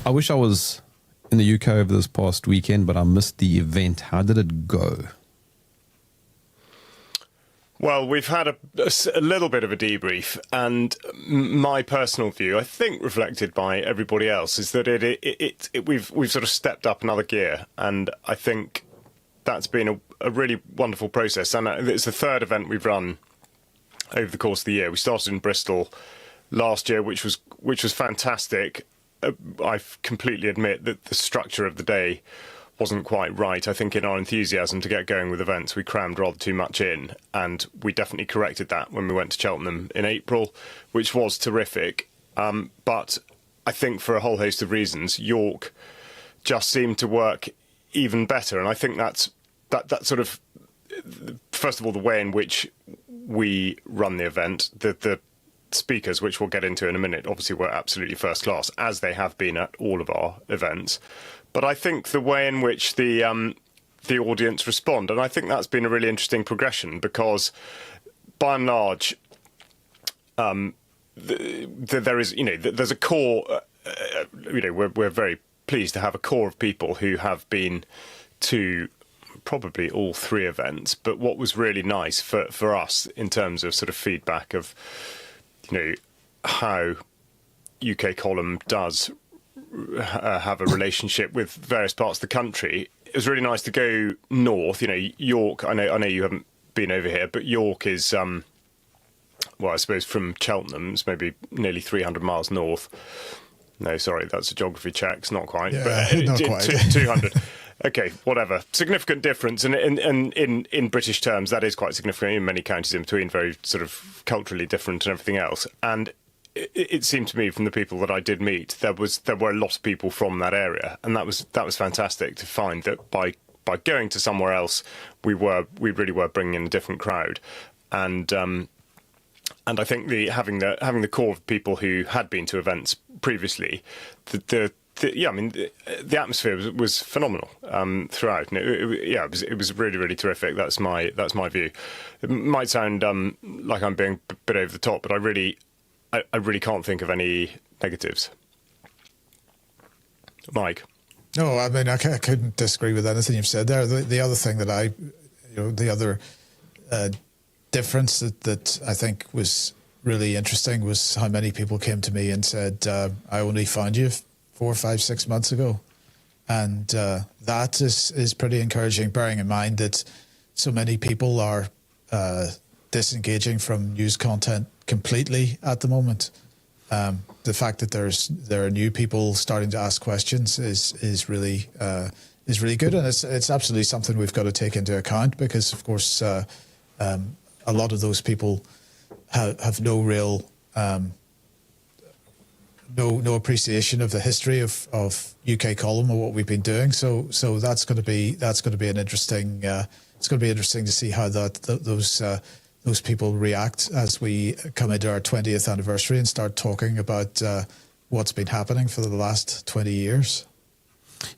I wish I was in the UK over this past weekend, but I missed the event. How did it go? Well, we've had a little bit of a debrief, and my personal view, I think reflected by everybody else, is that we've sort of stepped up another gear, and I think that's been a really wonderful process. And it's the third event we've run over the course of the year. We started in Bristol last year, which was fantastic. I completely admit that the structure of the day wasn't quite right. I think in our enthusiasm to get going with events, we crammed rather too much in, and we definitely corrected that when we went to Cheltenham in April, which was terrific. But I think for a whole host of reasons, York just seemed to work even better, and I think that sort of, first of all, the way in which we run the event, the speakers, which we'll get into in a minute, obviously were absolutely first class, as they have been at all of our events. But I think the way in which the audience respond, and I think that's been a really interesting progression, because by and large, there is, there's a core, we're very pleased to have a core of people who have been to probably all three events. But what was really nice for us in terms of sort of feedback of, how UK Column does have a relationship with various parts of the country, it was really nice to go north. York, I know you haven't been over here, but York is, I suppose from Cheltenham, it's maybe nearly 300 miles north. No, sorry, that's a geography check. It's not quite. Yeah, but not quite. 200. Okay, whatever. Significant difference. And in British terms, that is quite significant. In many counties in between, very sort of culturally different and everything else. And it seemed to me, from the people that I did meet, there were a lot of people from that area, and that was fantastic to find that by going to somewhere else, we really were bringing in a different crowd, and I think having the core of people who had been to events previously, the atmosphere was phenomenal throughout. And it was really, really terrific. That's my view. It might sound like I'm being a bit over the top, but I really can't think of any negatives. Mike? No, I mean, I couldn't disagree with anything you've said there. The other thing that the other difference that I think was really interesting was how many people came to me and said, I only found you 4, 5, 6 months ago. And that is pretty encouraging, bearing in mind that so many people are disengaging from news content completely at the moment. The fact that there are new people starting to ask questions is really good, and it's absolutely something we've got to take into account, because of course a lot of those people have no real no appreciation of the history of UK Column or what we've been doing. So that's going to be an interesting. It's going to be interesting to see how those people react as we come into our 20th anniversary and start talking about what's been happening for the last 20 years.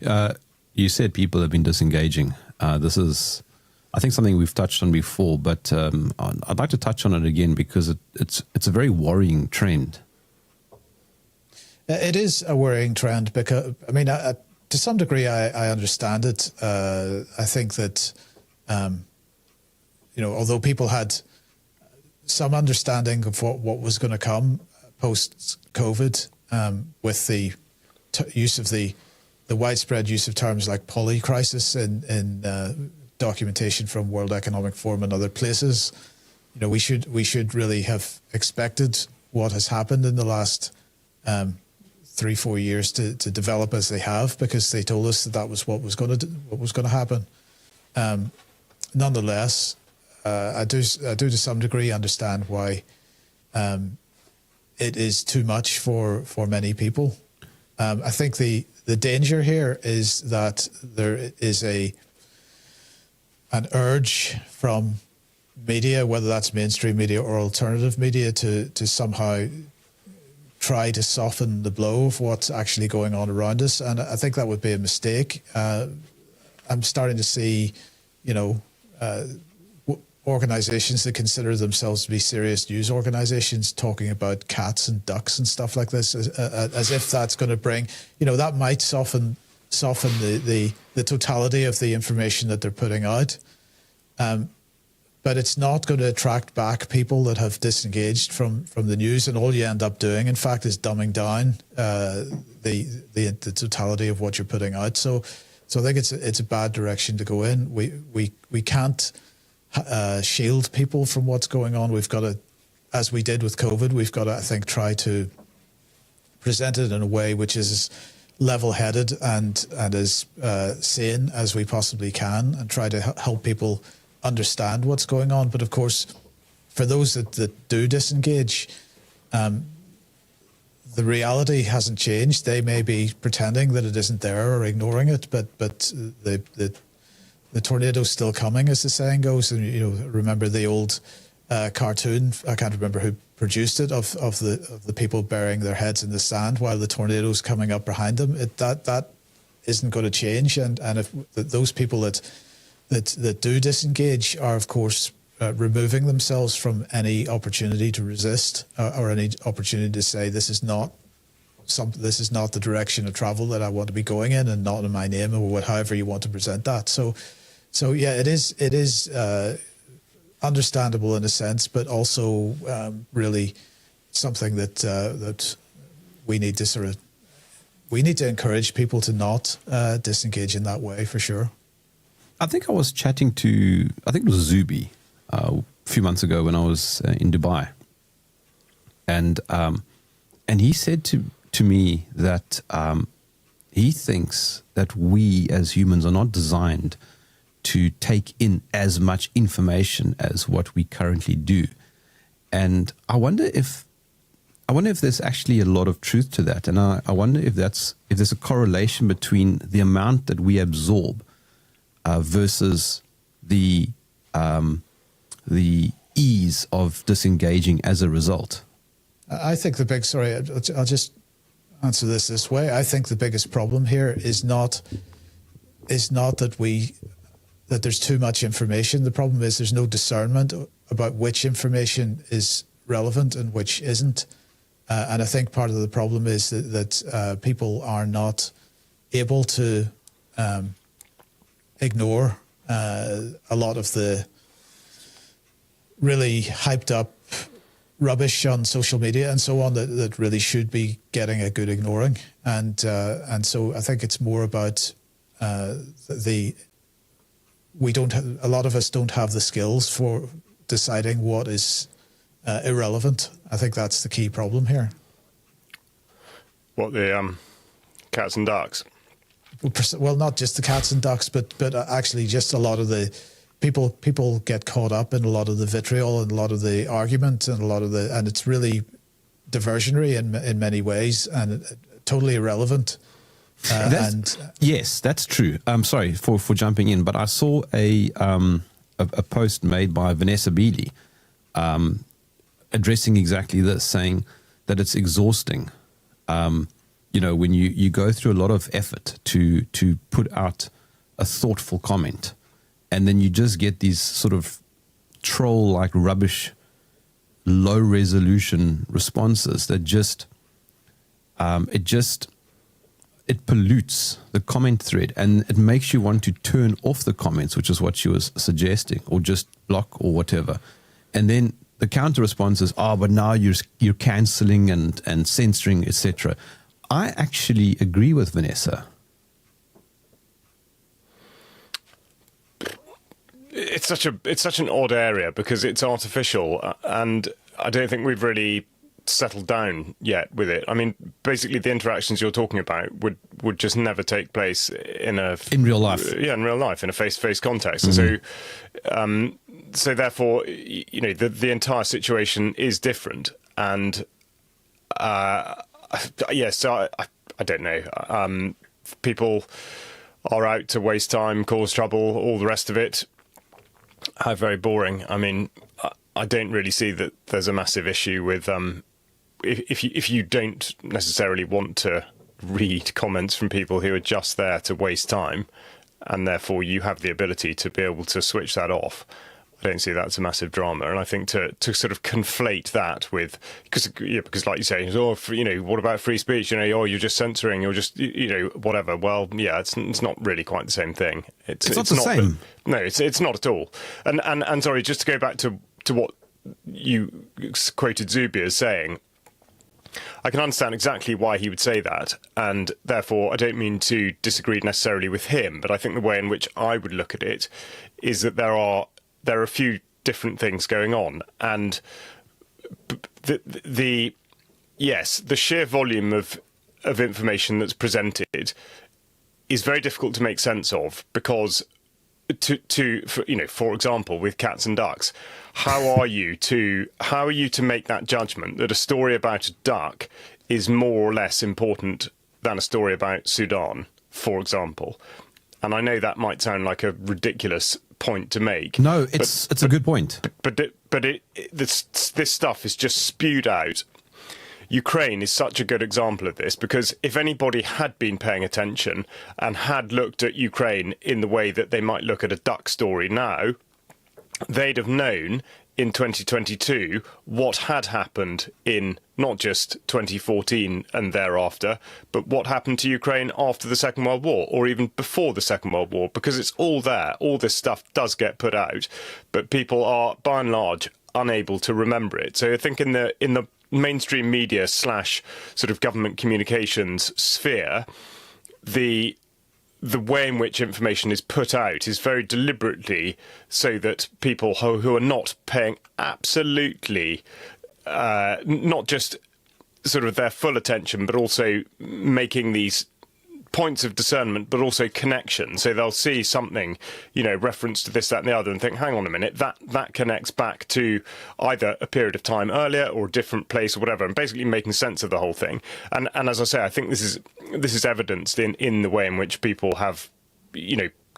You said people have been disengaging. This is, I think, something we've touched on before, but I'd like to touch on it again, because it's a very worrying trend. It is a worrying trend, because, I mean, to some degree, I understand it. I think that, although people had some understanding of what was going to come post-COVID, with the use of the widespread use of terms like polycrisis in documentation from World Economic Forum and other places, we should really have expected what has happened in the last 3-4 years to develop as they have, because they told us that was what was going to happen. Nonetheless, I do to some degree understand why it is too much for many people. I think the danger here is that there is an urge from media, whether that's mainstream media or alternative media, to somehow try to soften the blow of what's actually going on around us, and I think that would be a mistake. I'm starting to see, organizations that consider themselves to be serious news organizations talking about cats and ducks and stuff like this, as if that's going to bring, that might soften the totality of the information that they're putting out. But it's not going to attract back people that have disengaged from the news, and all you end up doing, in fact, is dumbing down the totality of what you're putting out. So I think it's a bad direction to go in. We can't shield people from what's going on. We've got to, as we did with COVID, we've got to, I think, try to present it in a way which is level-headed and as sane as we possibly can, and try to help people understand what's going on. But of course, for those that do disengage, the reality hasn't changed. They may be pretending that it isn't there or ignoring it, but the tornado's still coming, as the saying goes. And remember the old cartoon, I can't remember who produced it, of the people burying their heads in the sand while the tornado's coming up behind them. That isn't going to change. And if those people that do disengage are, of course, removing themselves from any opportunity to resist or any opportunity to say this is not the direction of travel that I want to be going in, and not in my name, or however you want to present that. So yeah, it is understandable in a sense, but also really something that we need to encourage people to not disengage in that way, for sure. I think I was chatting to, I think it was Zubi, a few months ago when I was in Dubai, and he said to me that he thinks that we as humans are not designed to take in as much information as what we currently do, and I wonder if there's actually a lot of truth to that, and I wonder if there's a correlation between the amount that we absorb versus the ease of disengaging as a result. I think I'll just answer this way. I think the biggest problem here is not that there's too much information. The problem is there's no discernment about which information is relevant and which isn't. And I think part of the problem is that people are not able to ignore a lot of the really hyped up rubbish on social media and so on that really should be getting a good ignoring. And so I think it's more about a lot of us don't have the skills for deciding what is irrelevant. I think that's the key problem here. What, the cats and ducks? Well, not just the cats and ducks, but actually just a lot of the people get caught up in a lot of the vitriol and a lot of the argument and and it's really diversionary in many ways and totally irrelevant. Yes, that's true. I'm sorry for jumping in, but I saw a post made by Vanessa Beeley addressing exactly this, saying that it's exhausting. When you go through a lot of effort to put out a thoughtful comment, and then you just get these sort of troll-like rubbish, low-resolution responses that it pollutes the comment thread, and it makes you want to turn off the comments, which is what she was suggesting, or just block or whatever. And then the counter response is, but now you're cancelling and censoring, etc. I actually agree with Vanessa. It's such an odd area because it's artificial, and I don't think we've really settled down yet with it. I mean, basically, the interactions you're talking about would just never take place in real life. Yeah, in real life, in a face-to-face context. Mm-hmm. And so therefore, the entire situation is different. And so I don't know. People are out to waste time, cause trouble, all the rest of it. How very boring. I mean, I don't really see that there's a massive issue with if you don't necessarily want to read comments from people who are just there to waste time, and therefore you have the ability to be able to switch that off. don't see that's a massive drama. And I think to sort of conflate that with, because like you say, what about free speech? You're just censoring, you're just, whatever. Well, yeah, it's not really quite the same thing. It's not the same. No, it's not at all. And sorry, just to go back to what you quoted Zuby as saying, I can understand exactly why he would say that, and therefore I don't mean to disagree necessarily with him, but I think the way in which I would look at it is that there are a few different things going on, and the sheer volume of information that's presented is very difficult to make sense of, because for example, with cats and ducks, how are you to make that judgment that a story about a duck is more or less important than a story about Sudan, for example? And I know that might sound like a ridiculous point to make. No, it's a good point. But this stuff is just spewed out. Ukraine is such a good example of this, because if anybody had been paying attention and had looked at Ukraine in the way that they might look at a duck story now, they'd have known in 2022 what had happened in not just 2014 and thereafter, but what happened to Ukraine after the Second World War, or even before the Second World War, because it's all there. All this stuff does get put out, but people are, by and large, unable to remember it. So I think in the mainstream media / sort of government communications sphere, the way in which information is put out is very deliberately so that people who are not paying absolutely, not just sort of their full attention, but also making these points of discernment, but also connection. So they'll see something, reference to this, that, and the other, and think, hang on a minute, that connects back to either a period of time earlier or a different place or whatever, and basically making sense of the whole thing. And as I say, I think this is evidenced in the way in which people have,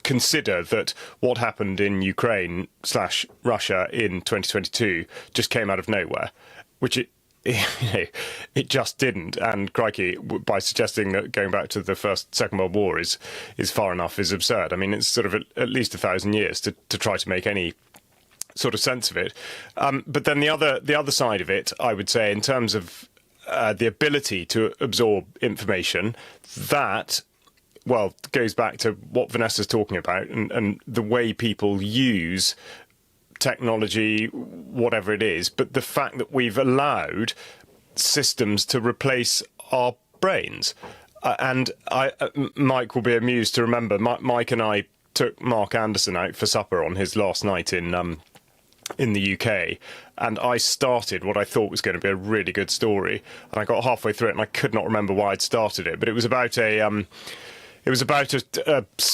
consider that what happened in Ukraine / Russia in 2022 just came out of nowhere, which it just didn't. And crikey, by suggesting that going back to the Second World War is far enough is absurd. I mean, it's sort of at least 1,000 years to try to make any sort of sense of it. But then the other side of it, I would say, in terms of the ability to absorb information, that, well, goes back to what Vanessa's talking about, and the way people use technology, whatever it is, but the fact that we've allowed systems to replace our brains. And Mike will be amused to remember, Mike and I took Mark Anderson out for supper on his last night in the UK, and I started what I thought was going to be a really good story, and I got halfway through it and I could not remember why I'd started it, but it was about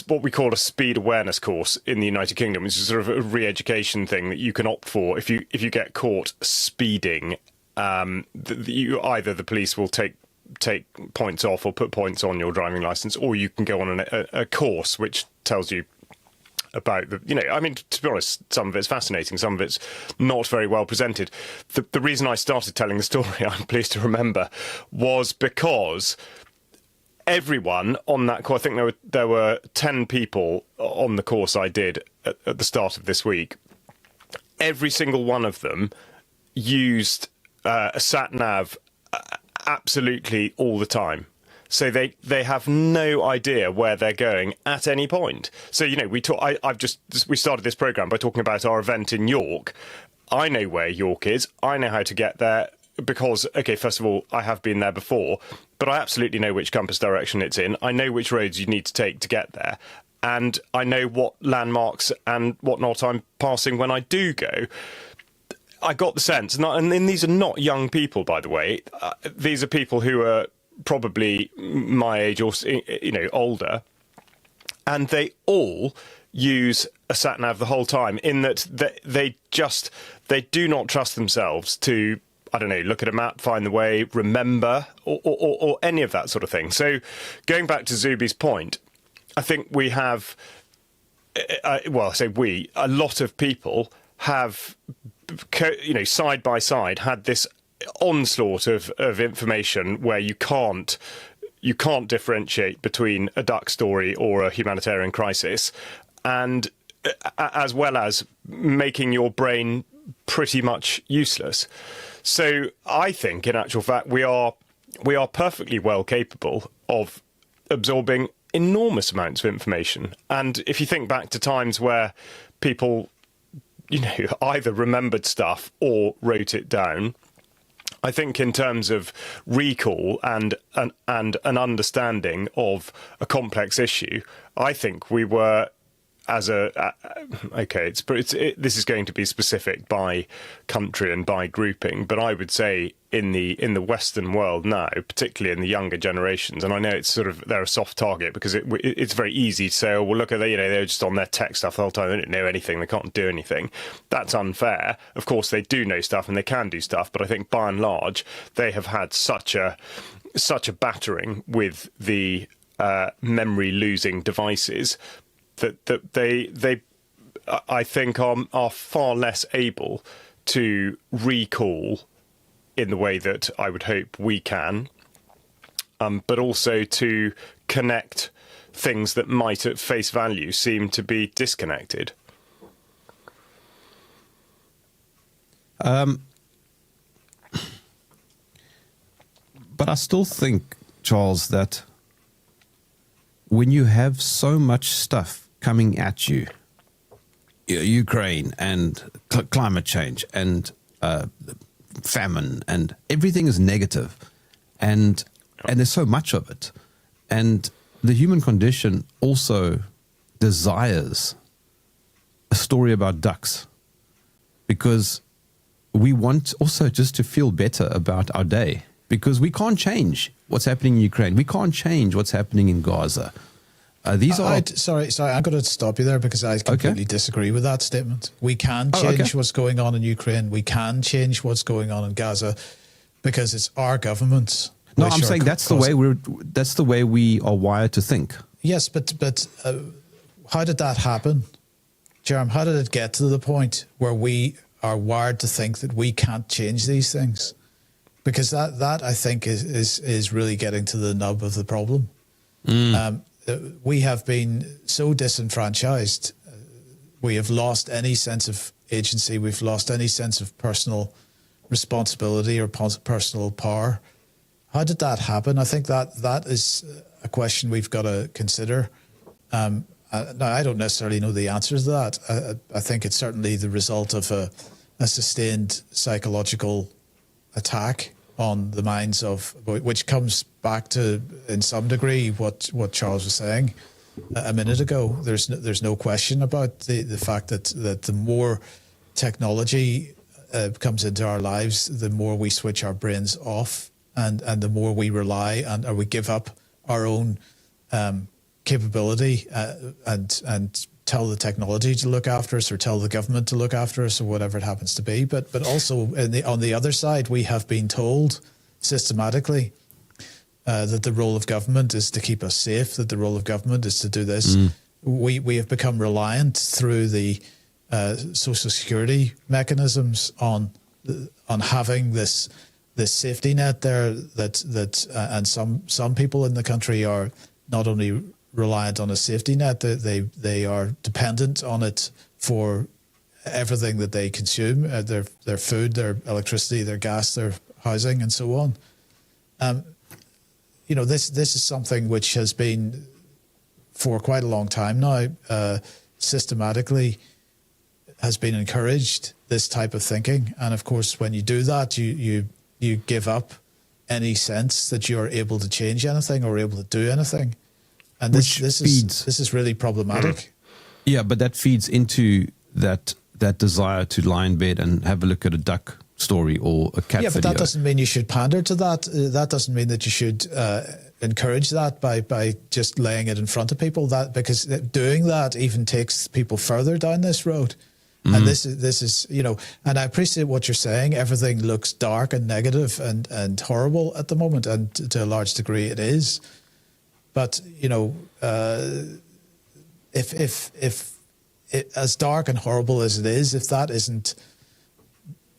what we call a speed awareness course in the United Kingdom, which is sort of a re-education thing that you can opt for if you get caught speeding. Either the police will take points off or put points on your driving licence, or you can go on a course which tells you about to be honest, some of it's fascinating, some of it's not very well presented. The reason I started telling the story, I'm pleased to remember, was because everyone on that course, I think there were 10 people on the course I did at the start of this week. Every single one of them used a sat-nav absolutely all the time. So they have no idea where they're going at any point. So, we started this programme by talking about our event in York. I know where York is. I know how to get there because, okay, first of all, I have been there before, but I absolutely know which compass direction it's in. I know which roads you need to take to get there. And I know what landmarks and whatnot I'm passing when I do go. I got the sense, and these are not young people, by the way. These are people who are probably my age or older, and they all use a sat nav the whole time. In that they do not trust themselves to, I don't know, look at a map, find the way, remember, or any of that sort of thing. So, going back to Zuby's point, I think we have, a lot of people have, side by side, had this onslaught of information where you can't differentiate between a duck story or a humanitarian crisis, and as well as making your brain pretty much useless. So I think, in actual fact, we are perfectly well capable of absorbing enormous amounts of information. And if you think back to times where people, either remembered stuff or wrote it down, I think in terms of recall and an understanding of a complex issue, I think we were this is going to be specific by country and by grouping, but I would say in the Western world now, particularly in the younger generations, and I know it's sort of, they're a soft target because it's very easy to say, oh, well, look at that, they're just on their tech stuff the whole time, they don't know anything, they can't do anything. That's unfair. Of course, they do know stuff and they can do stuff, but I think by and large, they have had such a battering with the memory losing devices that they I think are far less able to recall in the way that I would hope we can, but also to connect things that might at face value seem to be disconnected. But I still think, Charles, that when you have so much stuff coming at you, Ukraine and climate change and famine and everything is negative, and there's so much of it, and the human condition also desires a story about ducks, because we want also just to feel better about our day, because we can't change what's happening in Ukraine, we can't change what's happening in Gaza. Sorry, I'm going to stop you there because I completely disagree with that statement. We can change what's going on in Ukraine. We can change what's going on in Gaza because it's our governments. No, I'm saying that's the way we are wired to think. Yes, but how did that happen, Jerm? How did it get to the point where we are wired to think that we can't change these things? Because that I think is really getting to the nub of the problem. We have been so disenfranchised. We have lost any sense of agency. We've lost any sense of personal responsibility or personal power. How did that happen? I think that is a question we've got to consider. Now, I don't necessarily know the answer to that. I think it's certainly the result of a sustained psychological attack on the minds of, which comes back to, in some degree, what Charles was saying a minute ago. There's no question about the fact that the more technology comes into our lives, the more we switch our brains off, and the more we rely or we give up our own capability and tell the technology to look after us, or tell the government to look after us, or whatever it happens to be. But also on the other side, we have been told systematically that the role of government is to keep us safe, that the role of government is to do this. We have become reliant through the social security mechanisms on having this safety net there, and some people in the country are not only reliant on a safety net, they are dependent on it for everything that they consume, their food, their electricity, their gas, their housing, and so on. This is something which has been for quite a long time now systematically has been encouraged, this type of thinking. And of course, when you do that, you give up any sense that you're able to change anything or able to do anything. And this is really problematic. Yeah, but that feeds into that desire to lie in bed and have a look at a duck story or a cat video. Yeah, but that doesn't mean you should pander to that. That doesn't mean that you should encourage that by just laying it in front of people. Because doing that even takes people further down this road. And this is and I appreciate what you're saying. Everything looks dark and negative and horrible at the moment, and to a large degree it is. But if as dark and horrible as it is, if that isn't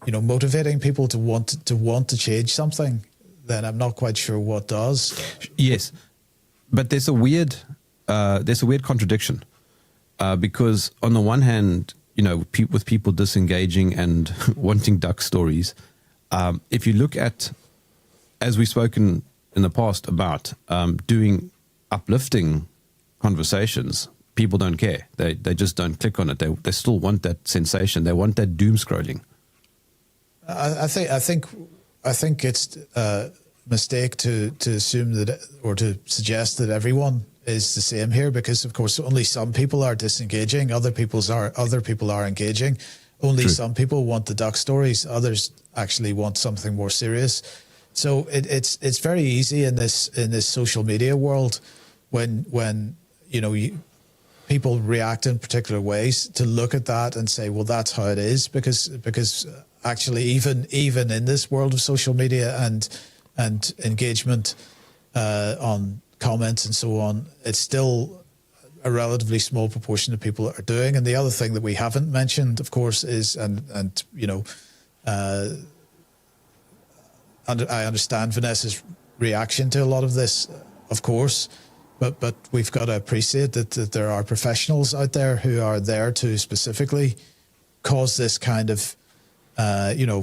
motivating people to want to change something, then I'm not quite sure what does. Yes, but there's a weird contradiction, because on the one hand, with people disengaging and wanting duck stories, if you look at, as we've spoken in the past about doing uplifting conversations, people don't care. They just don't click on it. They still want that sensation. They want that doom scrolling. I think it's a mistake to assume that, or to suggest that everyone is the same here, because of course only some people are disengaging, other people are engaging. Only True. Some people want the duck stories, others actually want something more serious. So it's very easy in this social media world when people react in particular ways to look at that and say, well, that's how it is, because actually even in this world of social media and engagement on comments and so on, it's still a relatively small proportion of people are doing. And the other thing that we haven't mentioned, of course, is I understand Vanessa's reaction to a lot of this, of course, but we've got to appreciate that there are professionals out there who are there to specifically cause this kind of,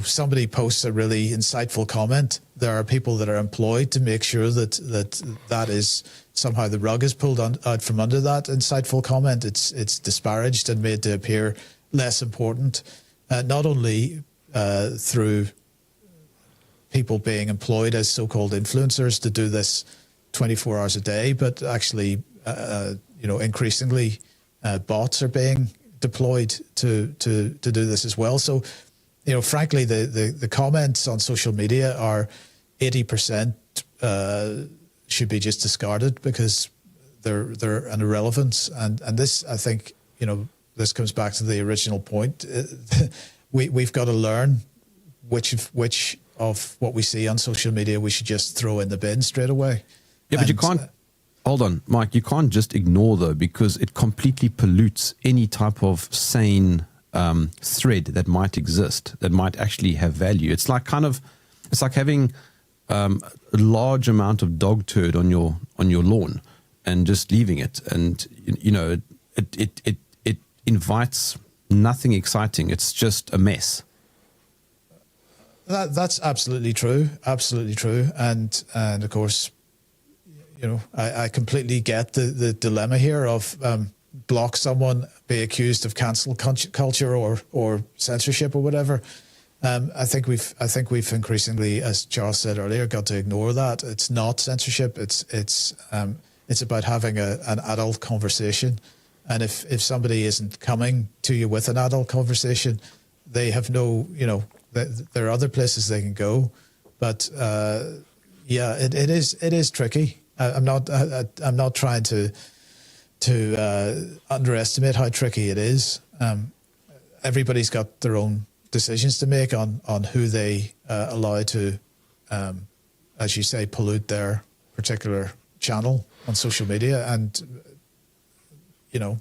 somebody posts a really insightful comment. There are people that are employed to make sure that is somehow the rug is pulled out from under that insightful comment. It's disparaged and made to appear less important, not only through people being employed as so-called influencers to do this 24 hours a day, but actually, increasingly bots are being deployed to do this as well. So, frankly, the comments on social media are 80% should be just discarded because they're an irrelevance. And this, I think, this comes back to the original point. We've got to learn which of what we see on social media we should just throw in the bin straight away. Yeah, but you can't. Hold on, Mike. You can't just ignore though, because it completely pollutes any type of sane thread that might exist, that might actually have value. It's like having a large amount of dog turd on your lawn and just leaving it, and it invites nothing exciting. It's just a mess. That's absolutely true, and of course, I completely get the dilemma here of block someone, be accused of cancel culture or censorship or whatever. I think we've increasingly, as Charles said earlier, got to ignore that. It's not censorship. It's about having an adult conversation, and if somebody isn't coming to you with an adult conversation, they have no, there are other places they can go. But it is tricky. I'm not trying to underestimate how tricky it is. Everybody's got their own decisions to make on who they allow to, as you say, pollute their particular channel on social media, and I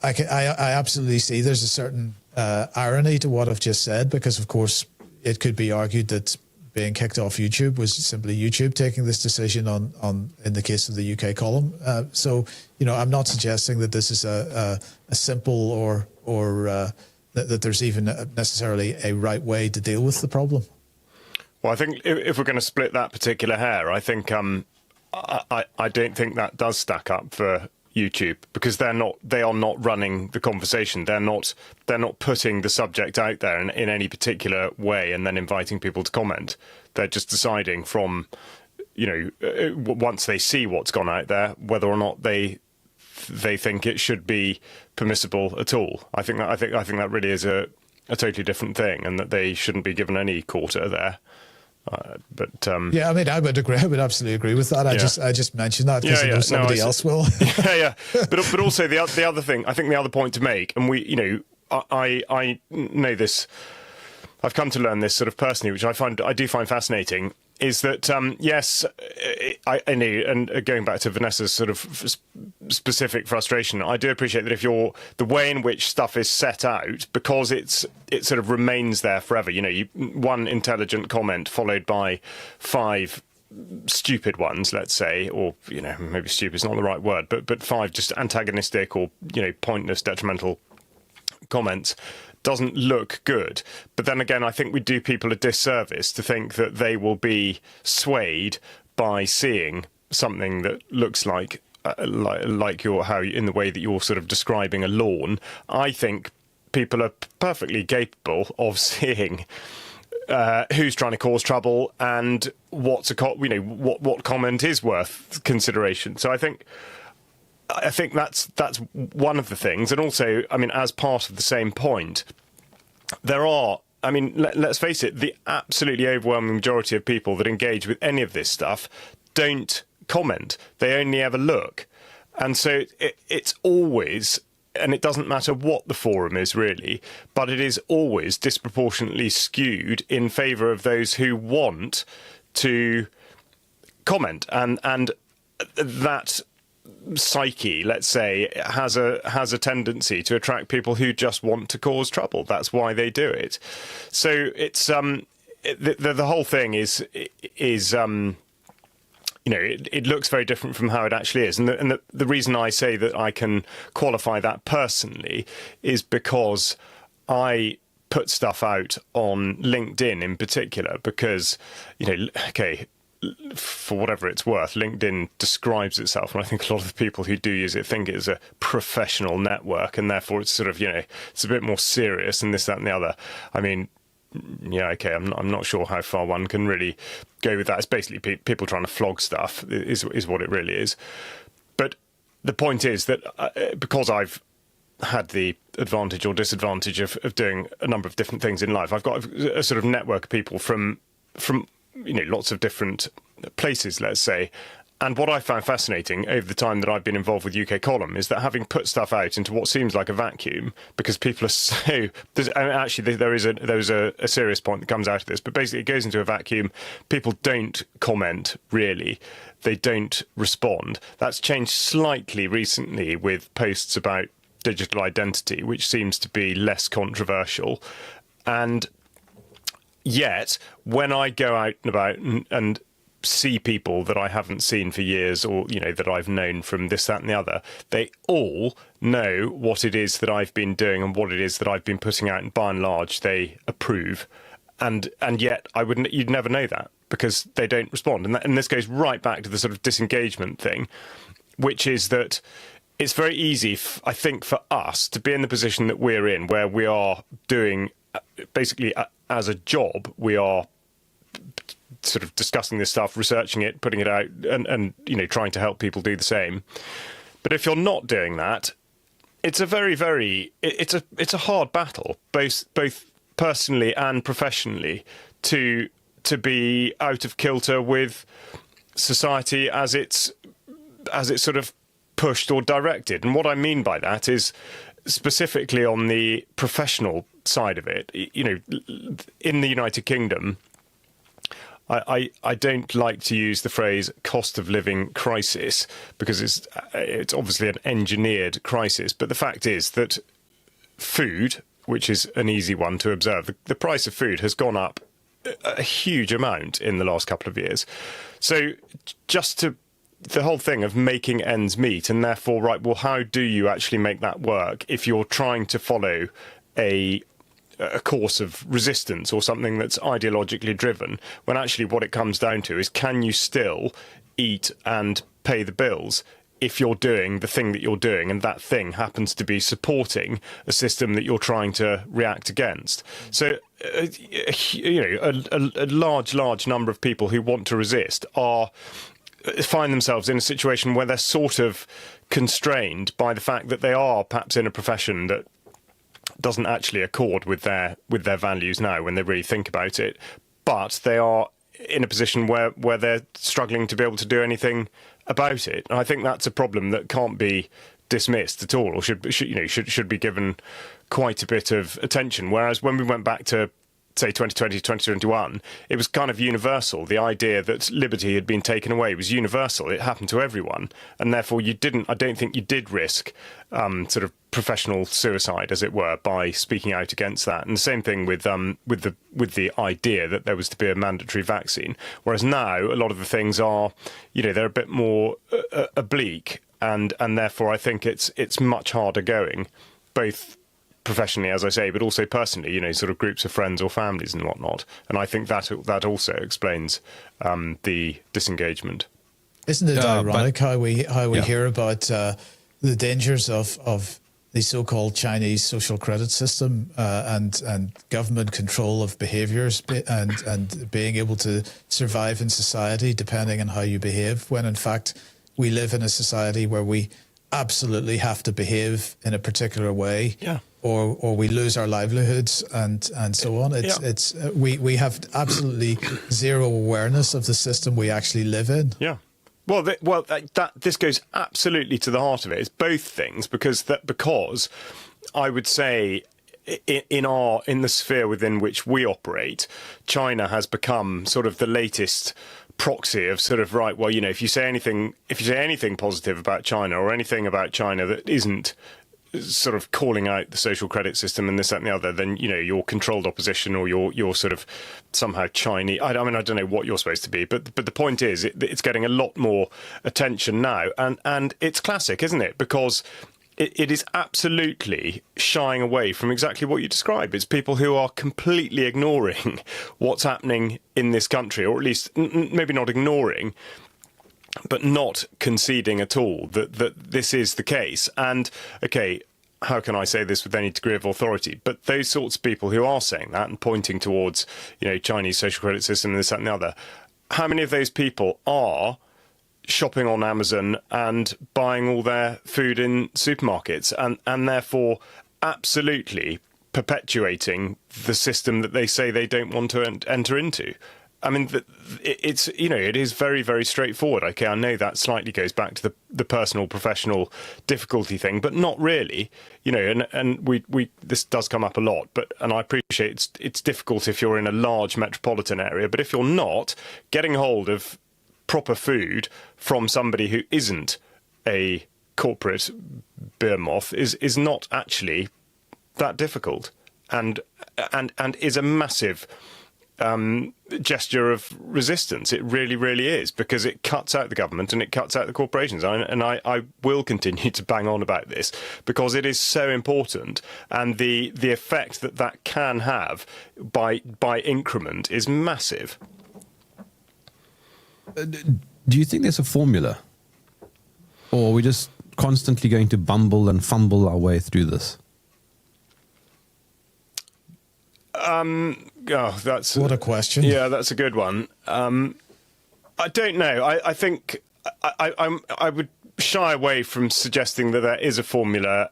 absolutely see there's a certain irony to what I've just said, because of course it could be argued that being kicked off YouTube was simply YouTube taking this decision on in the case of the UK column. So I'm not suggesting that this is a simple or that there's even necessarily a right way to deal with the problem. Well, I think if we're going to split that particular hair, I think I don't think that does stack up for YouTube, because they are not running the conversation. They're not putting the subject out there in any particular way and then inviting people to comment. They're just deciding from, once they see what's gone out there, whether or not they think it should be permissible at all. I think that really is a totally different thing, and that they shouldn't be given any quarter there. Yeah, I mean, I would agree. I would absolutely agree with that. I just mentioned that because I know somebody else will. yeah. But also the other thing, I think the other point to make, and I know this, I've come to learn this sort of personally, which I do find fascinating, is that yes, I know, and going back to Vanessa's sort of specific frustration, I do appreciate that if the way in which stuff is set out, because it sort of remains there forever. One intelligent comment followed by 5 stupid ones, let's say, or, maybe stupid is not the right word, but 5 just antagonistic or, pointless, detrimental comments doesn't look good. But then again, I think we do people a disservice to think that they will be swayed by seeing something that looks like in the way that you're sort of describing a lawn. I think people are perfectly capable of seeing who's trying to cause trouble and what comment is worth consideration. So I think that's one of the things. And also, as part of the same point, there are, let's face it, the absolutely overwhelming majority of people that engage with any of this stuff don't comment. They only ever look. And so it's always, and it doesn't matter what the forum is really, but it is always disproportionately skewed in favour of those who want to comment. And that psyche, let's say, has a tendency to attract people who just want to cause trouble. That's why they do it. So it's the whole thing is it looks very different from how it actually is. And the reason I say that I can qualify that personally is because I put stuff out on LinkedIn in particular because, for whatever it's worth, LinkedIn describes itself, and I think a lot of the people who do use it think it is a professional network, and therefore it's sort of, it's a bit more serious and this, that and the other. I'm not sure how far one can really go with that. It's basically people trying to flog stuff is what it really is. But the point is that because I've had the advantage or disadvantage of doing a number of different things in life, I've got a sort of network of people from lots of different places, let's say. And what I found fascinating over the time that I've been involved with UK Column is that having put stuff out into what seems like a vacuum, because people are so... Actually, there is a serious point that comes out of this, but basically it goes into a vacuum. People don't comment, really. They don't respond. That's changed slightly recently with posts about digital identity, which seems to be less controversial. And yet, when I go out and about and see people that I haven't seen for years or, that I've known from this, that and the other, they all know what it is that I've been doing and what it is that I've been putting out, and by and large, they approve. And yet you'd never know that because they don't respond. And this goes right back to the sort of disengagement thing, which is that it's very easy, I think, for us to be in the position that we're in, where we are doing basically as a job, we are sort of discussing this stuff, researching it, putting it out, and trying to help people do the same. But if you're not doing that, it's a very, very it's a hard battle, both personally and professionally, to be out of kilter with society as it's sort of pushed or directed. And what I mean by that is specifically on the professional side of it. In the United Kingdom, I don't like to use the phrase cost of living crisis because it's obviously an engineered crisis. But the fact is that food, which is an easy one to observe, the price of food has gone up a huge amount in the last couple of years. So the whole thing of making ends meet, and therefore, right, well, how do you actually make that work if you're trying to follow a course of resistance or something that's ideologically driven, when actually what it comes down to is, can you still eat and pay the bills if you're doing the thing that you're doing, and that thing happens to be supporting a system that you're trying to react against? So, a large number of people who want to resist find themselves in a situation where they're sort of constrained by the fact that they are perhaps in a profession that doesn't actually accord with their values now when they really think about it, but they are in a position where they're struggling to be able to do anything about it. And I think that's a problem that can't be dismissed at all, or should be given quite a bit of attention. Whereas when we went back to, say, 2020, 2021, it was kind of universal. The idea that liberty had been taken away was universal. It happened to everyone. And therefore I don't think you did risk sort of professional suicide, as it were, by speaking out against that. And the same thing with the idea that there was to be a mandatory vaccine. Whereas now a lot of the things are, they're a bit more oblique, and therefore I think it's much harder going, both professionally, as I say, but also personally, sort of groups of friends or families and whatnot. And I think that also explains the disengagement. Isn't it ironic how we hear about the dangers of the so-called Chinese social credit system and government control of behaviours and being able to survive in society depending on how you behave, when in fact we live in a society where we absolutely have to behave in a particular way, or we lose our livelihoods and so on. We have absolutely zero awareness of the system we actually live in. Yeah. Well, this goes absolutely to the heart of it. It's both things, because I would say in the sphere within which we operate, China has become sort of the latest proxy of sort of, right, well, if you say anything positive about China, or anything about China that isn't sort of calling out the social credit system and this, that and the other, then you're controlled opposition, or you're sort of somehow Chinese. I mean, I don't know what you're supposed to be, but the point is it's getting a lot more attention now, and it's classic, isn't it? Because it is absolutely shying away from exactly what you describe. It's people who are completely ignoring what's happening in this country, or at least maybe not ignoring, but not conceding at all that this is the case. And, okay, how can I say this with any degree of authority? But those sorts of people who are saying that and pointing towards, Chinese social credit system and this, that and the other, how many of those people are shopping on Amazon and buying all their food in supermarkets, and therefore absolutely perpetuating the system that they say they don't want to enter into? I mean, it is very, very straightforward. Okay, I know that slightly goes back to the personal, professional difficulty thing, but not really. And we this does come up a lot, and I appreciate it's difficult if you're in a large metropolitan area, but if you're not, getting hold of proper food from somebody who isn't a corporate beer moth is not actually that difficult, and is a massive gesture of resistance. It really, really is, because it cuts out the government and it cuts out the corporations. And I will continue to bang on about this, because it is so important, and the effect that can have by increment is massive. Do you think there's a formula, or are we just constantly going to bumble and fumble our way through this? That's what a question. Yeah, that's a good one. I don't know. I think I would shy away from suggesting that there is a formula,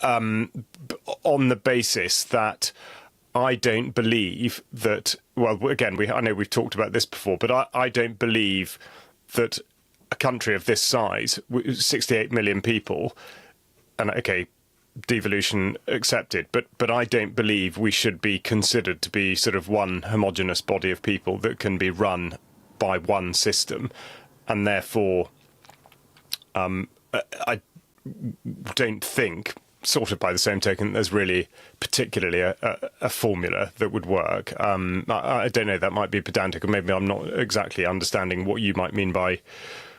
on the basis that I don't believe that. Well, again, I know we've talked about this before, but I don't believe that a country of this size, 68 million people, and okay, devolution accepted, but I don't believe we should be considered to be sort of one homogenous body of people that can be run by one system, and therefore I don't think, sort of by the same token, there's really particularly a formula that would work. I don't know, that might be pedantic, or maybe I'm not exactly understanding what you might mean by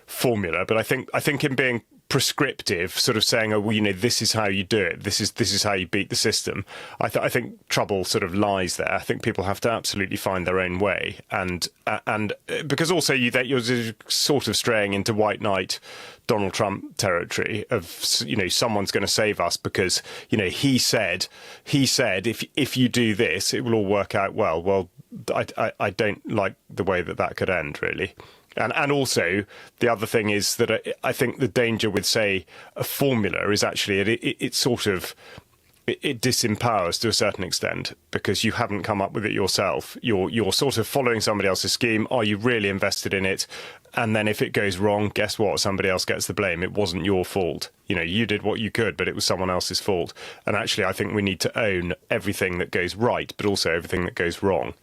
formula, but I think in being prescriptive, sort of saying, oh, well, this is how you do it, this is how you beat the system, I think trouble sort of lies there. I think people have to absolutely find their own way, and because also you're sort of straying into white knight Donald Trump territory of, someone's going to save us because, he said if you do this, it will all work out well. Well, I don't like the way that could end, really. And also, the other thing is that I think the danger with, say, a formula is actually it sort of it disempowers to a certain extent, because you haven't come up with it yourself. You're sort of following somebody else's scheme. Are you really invested in it? And then if it goes wrong, guess what? Somebody else gets the blame. It wasn't your fault. You did what you could, but it was someone else's fault. And actually, I think we need to own everything that goes right, but also everything that goes wrong.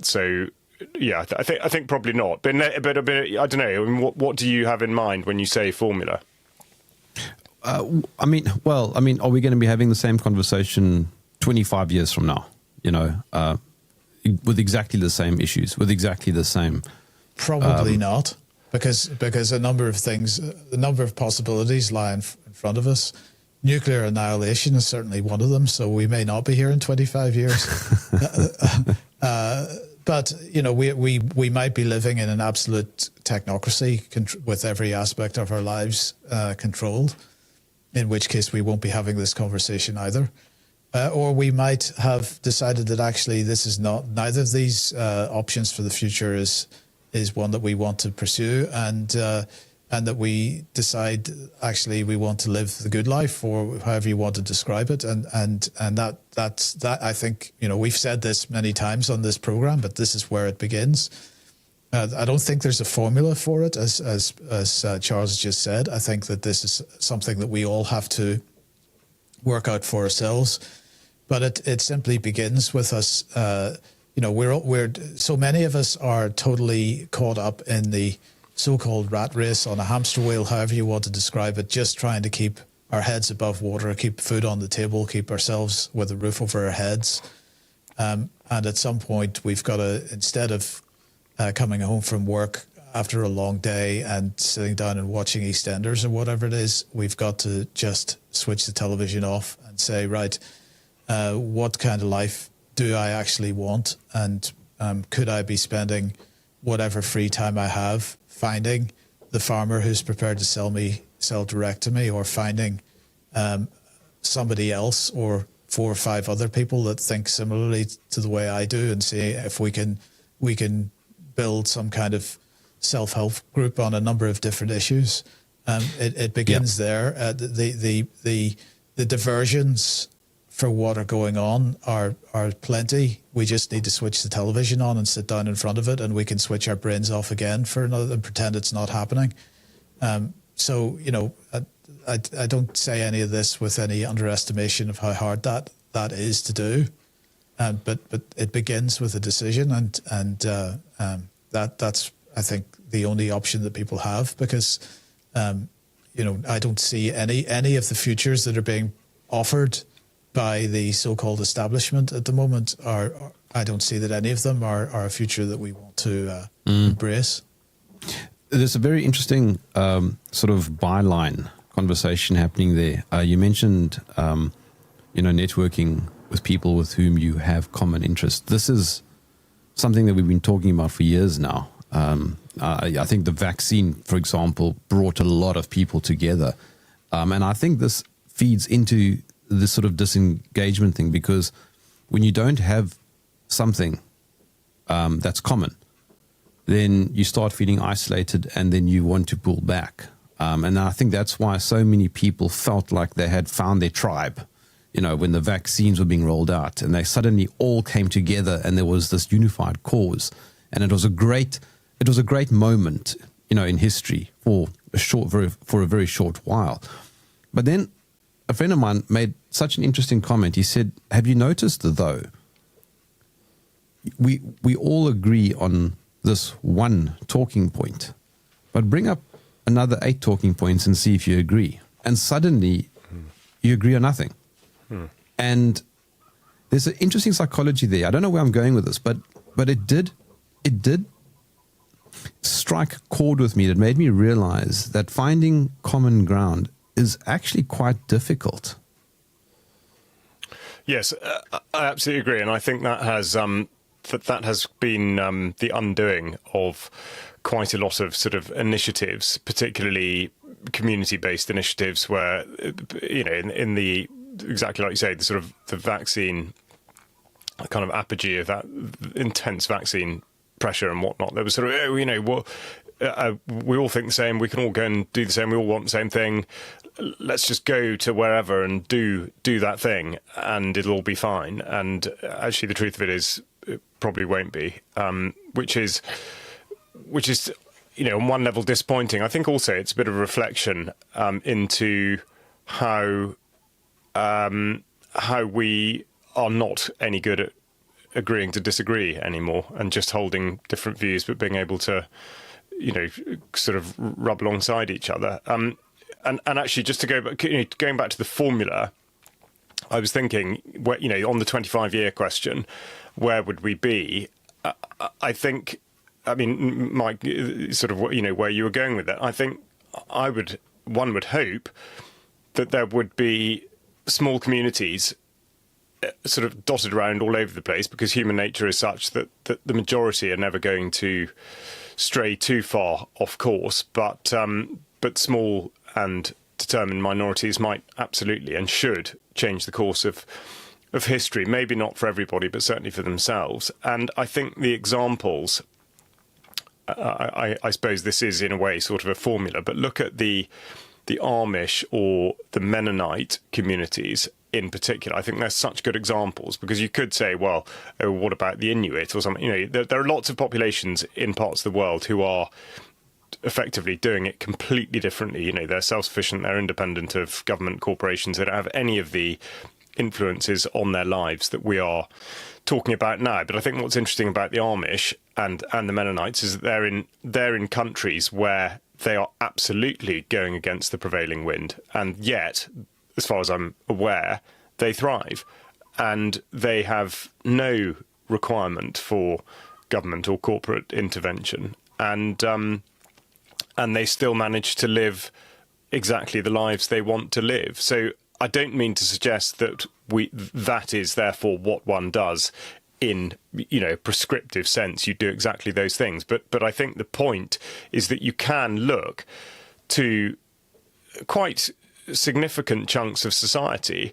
So. Yeah, I think probably not. But I don't know. I mean, what do you have in mind when you say formula? I mean, are we going to be having the same conversation 25 years from now? With exactly the same issues, with exactly the same. Probably not, because a number of things, a number of possibilities lie in front of us. Nuclear annihilation is certainly one of them, so we may not be here in 25 years. But we might be living in an absolute technocracy with every aspect of our lives controlled, in which case we won't be having this conversation either. Or we might have decided that actually this is neither of these options for the future is one that we want to pursue, and that we decide actually we want to live the good life, or however you want to describe it, and that's I think we've said this many times on this program, but this is where it begins. I don't think there's a formula for it, as Charles just said. I think that this is something that we all have to work out for ourselves. But it simply begins with us. We're so many of us are totally caught up in the so-called rat race on a hamster wheel, however you want to describe it, just trying to keep our heads above water, keep food on the table, keep ourselves with a roof over our heads. And at some point, we've got to, instead of coming home from work after a long day and sitting down and watching EastEnders or whatever it is, we've got to just switch the television off and say, right, what kind of life do I actually want? And could I be spending whatever free time I have finding the farmer who's prepared to sell direct to me, or finding somebody else or 4 or 5 other people that think similarly to the way I do, and see if we can build some kind of self-help group on a number of different issues. It begins there. The diversions for what are going on are plenty. We just need to switch the television on and sit down in front of it, and we can switch our brains off again for another and pretend it's not happening. So I don't say any of this with any underestimation of how hard that is to do, but it begins with a decision, and that's I think the only option that people have, because I don't see any of the futures that are being offered by the so-called establishment at the moment. I don't see that any of them are a future that we want to embrace. There's a very interesting sort of byline conversation happening there. You mentioned, networking with people with whom you have common interests. This is something that we've been talking about for years now. I think the vaccine, for example, brought a lot of people together. And I think this feeds into this sort of disengagement thing, because when you don't have something that's common, then you start feeling isolated, and then you want to pull back. And I think that's why so many people felt like they had found their tribe, when the vaccines were being rolled out, and they suddenly all came together, and there was this unified cause. And it was a great moment, in history for a very short while. But then a friend of mine made such an interesting comment. He said, have you noticed, though, we all agree on this one talking point, but bring up another 8 talking points and see if you agree. And suddenly you agree on nothing. And there's an interesting psychology there. I don't know where I'm going with this, but it did strike a chord with me that made me realize that finding common ground is actually quite difficult. Yes, I absolutely agree, and I think that has been the undoing of quite a lot of sort of initiatives, particularly community-based initiatives, where in the exactly like you say, the sort of the vaccine kind of apogee of that intense vaccine pressure and whatnot. There was sort of we all think the same. We can all go and do the same. We all want the same thing. Let's just go to wherever and do that thing, and it'll all be fine. And actually, the truth of it is, it probably won't be. Which is, on one level disappointing. I think also it's a bit of a reflection into how we are not any good at agreeing to disagree anymore, and just holding different views, but being able to, sort of rub alongside each other. and actually, just to go back, going back to the formula, I was thinking, on the 25-year question, where would we be? I think, I mean, Mike, sort of, where you were going with that. I think one would hope that there would be small communities sort of dotted around all over the place, because human nature is such that the majority are never going to stray too far off course, but small and determined minorities might absolutely and should change the course of history. Maybe not for everybody, but certainly for themselves. And I think the examples, I suppose this is in a way sort of a formula, but look at the Amish or the Mennonite communities in particular. I think they're such good examples, because you could say, well, oh, what about the Inuit or something? There are lots of populations in parts of the world who are effectively doing it completely differently. They're self-sufficient, they're independent of government corporations, they don't have any of the influences on their lives that we are talking about now. But I think what's interesting about the Amish and the Mennonites is that they're in countries where they are absolutely going against the prevailing wind, and yet, as far as I'm aware, they thrive, and they have no requirement for government or corporate intervention, and they still manage to live exactly the lives they want to live. So I don't mean to suggest that that is therefore what one does in prescriptive sense. You do exactly those things, but I think the point is that you can look to quite significant chunks of society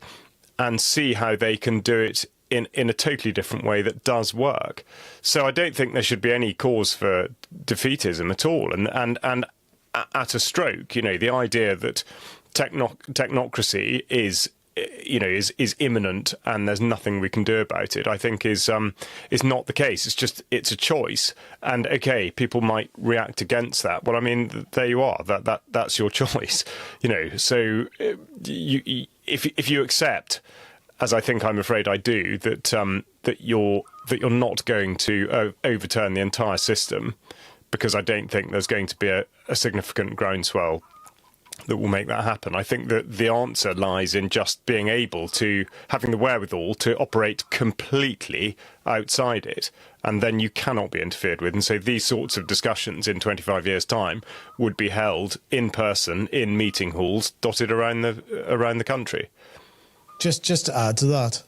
and see how they can do it in a totally different way that does work. So I don't think there should be any cause for defeatism at all. And at a stroke, the idea that technocracy is imminent and there's nothing we can do about it, I think is not the case. It's a choice, and okay, people might react against that. Well, I mean, there you are. That's your choice. So if you accept, as I think I'm afraid I do, that you're not going to overturn the entire system, because I don't think there's going to be a significant groundswell that will make that happen. I think that the answer lies in just being able to, having the wherewithal to operate completely outside it, and then you cannot be interfered with. And so these sorts of discussions in 25 years' time would be held in person in meeting halls dotted around the country. Just to add to that,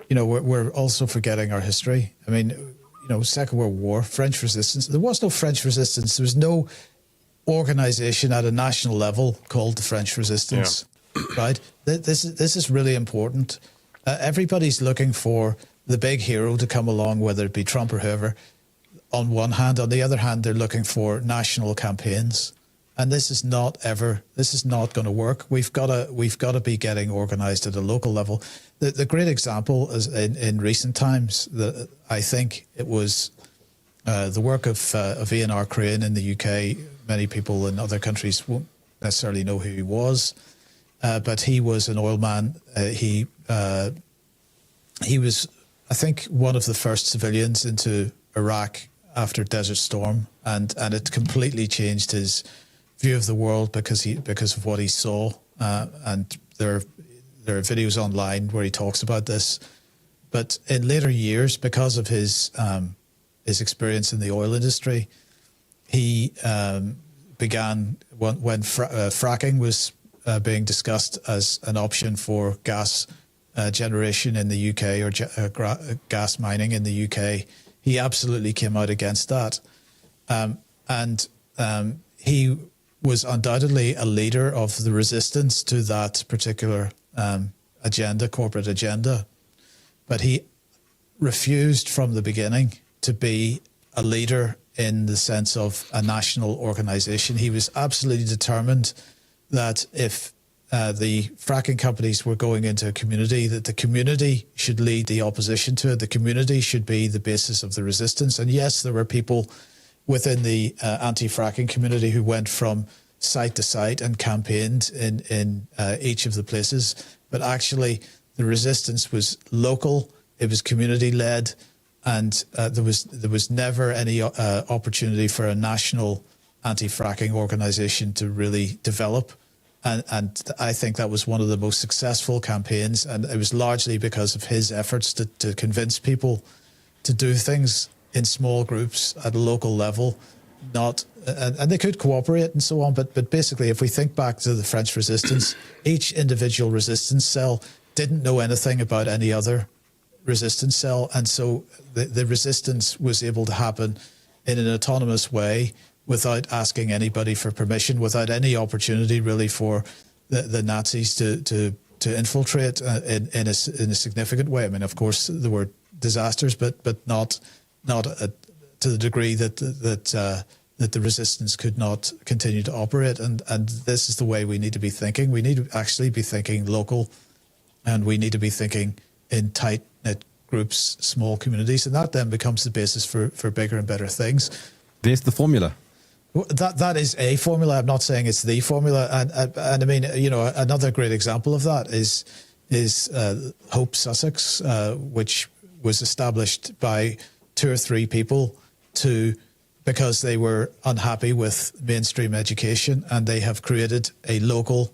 we're also forgetting our history. I mean, Second World War, French resistance. There was no French resistance. There was no organization at a national level called the French Resistance, right? This is really important. Everybody's looking for the big hero to come along, whether it be Trump or whoever. On one hand, on the other hand, they're looking for national campaigns, and this is not going to work. We've got to be getting organized at a local level. The great example is in recent times. I think it was the work of Ian R. Crane in the UK. Many people in other countries won't necessarily know who he was, but he was an oil man. He was, I think, one of the first civilians into Iraq after Desert Storm, and it completely changed his view of the world because of what he saw. And there are videos online where he talks about this. But in later years, because of his experience in the oil industry, he began when fracking was being discussed as an option for gas generation in the UK or gas mining in the UK. He absolutely came out against that, and he was undoubtedly a leader of the resistance to that particular corporate agenda, but he refused from the beginning to be a leader in the sense of a national organization. He was absolutely determined that if the fracking companies were going into a community, that the community should lead the opposition to it. The community should be the basis of the resistance. And yes, there were people within the anti-fracking community who went from site to site and campaigned in each of the places. But actually, the resistance was local. It was community-led. And there was never any opportunity for a national anti-fracking organization to really develop. And I think that was one of the most successful campaigns, and it was largely because of his efforts to convince people to do things in small groups at a local level, and they could cooperate and so on. But basically, if we think back to the French resistance, each individual resistance cell didn't know anything about any other resistance cell, and so the resistance was able to happen in an autonomous way without asking anybody for permission, without any opportunity really for the Nazis to infiltrate in a significant way. I mean, of course, there were disasters, but not to the degree that the resistance could not continue to operate. And this is the way we need to be thinking. We need to actually be thinking local, and we need to be thinking in tight-knit groups, small communities, and that then becomes the basis for bigger and better things. There's the formula. That is a formula. I'm not saying it's the formula. And I mean, another great example of that is Hope Sussex, which was established by 2 or 3 people because they were unhappy with mainstream education, and they have created a local